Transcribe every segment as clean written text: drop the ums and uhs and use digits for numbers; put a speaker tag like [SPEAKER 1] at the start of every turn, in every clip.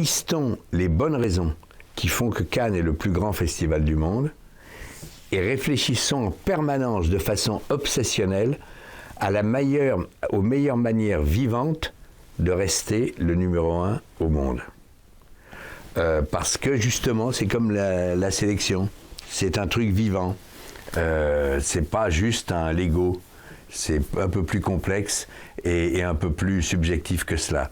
[SPEAKER 1] listons les bonnes raisons qui font que Cannes est le plus grand festival du monde et réfléchissons en permanence de façon obsessionnelle aux meilleures manières vivantes de rester le numéro 1 au monde. Parce que justement, c'est comme la sélection, c'est un truc vivant, c'est pas juste un Lego, c'est un peu plus complexe et un peu plus subjectif que cela.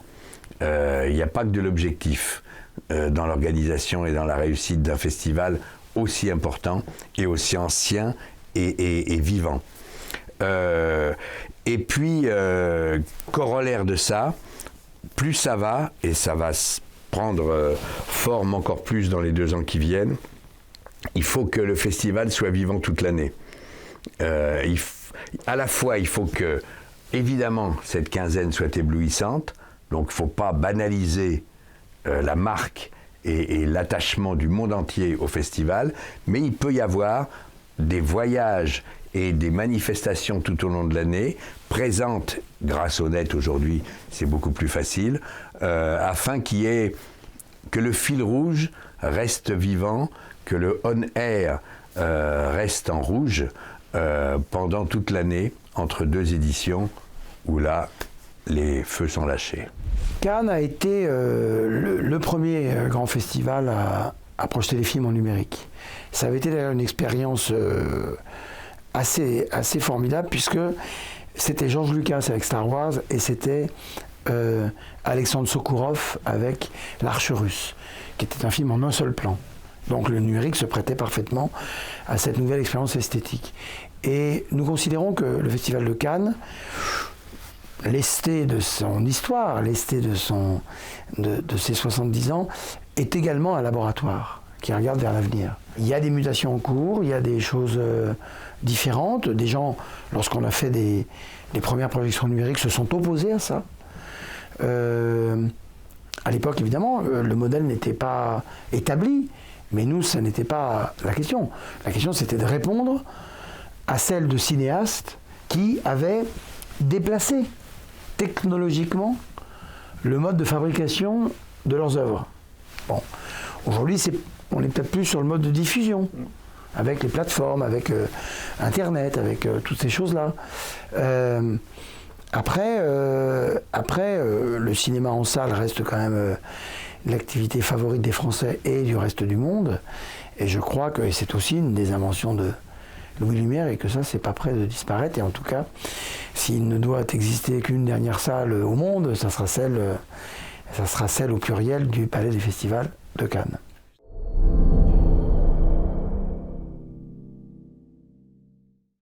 [SPEAKER 1] Il n'y a pas que de l'objectif dans l'organisation et dans la réussite d'un festival aussi important et aussi ancien et vivant. Et puis, corollaire de ça, plus ça va, et ça va prendre forme encore plus dans les 2 ans qui viennent, il faut que le festival soit vivant toute l'année. À la fois, il faut que, évidemment, cette quinzaine soit éblouissante, donc il ne faut pas banaliser la marque et l'attachement du monde entier au festival, mais il peut y avoir des voyages et des manifestations tout au long de l'année, présentes grâce au net aujourd'hui, c'est beaucoup plus facile, afin que le fil rouge reste vivant, que le on-air reste en rouge pendant toute l'année, entre 2 éditions, où là, les feux sont lâchés.
[SPEAKER 2] Cannes a été le premier grand festival à projeter les films en numérique. Ça avait été d'ailleurs une expérience assez formidable, puisque c'était George Lucas avec Star Wars et c'était Alexandre Sokourov avec L'Arche russe, qui était un film en un seul plan. Donc le numérique se prêtait parfaitement à cette nouvelle expérience esthétique. Et nous considérons que le Festival de Cannes, lesté de son histoire, lesté de ses 70 ans, est également un laboratoire qui regarde vers l'avenir. Il y a des mutations en cours, il y a des choses différentes. Des gens, lorsqu'on a fait les premières projections numériques, se sont opposés à ça. À l'époque, évidemment, le modèle n'était pas établi, mais nous, ça n'était pas la question. La question, c'était de répondre à celle de cinéastes qui avaient déplacé technologiquement le mode de fabrication de leurs œuvres. Bon, aujourd'hui, on est peut-être plus sur le mode de diffusion, avec les plateformes, avec Internet, avec toutes ces choses-là. Après, le cinéma en salle reste quand même l'activité favorite des Français et du reste du monde. Et je crois que c'est aussi une des inventions de Louis Lumière et que ça, c'est pas prêt de disparaître. Et en tout cas, s'il ne doit exister qu'une dernière salle au monde, ça sera celle au pluriel du Palais des Festivals de Cannes.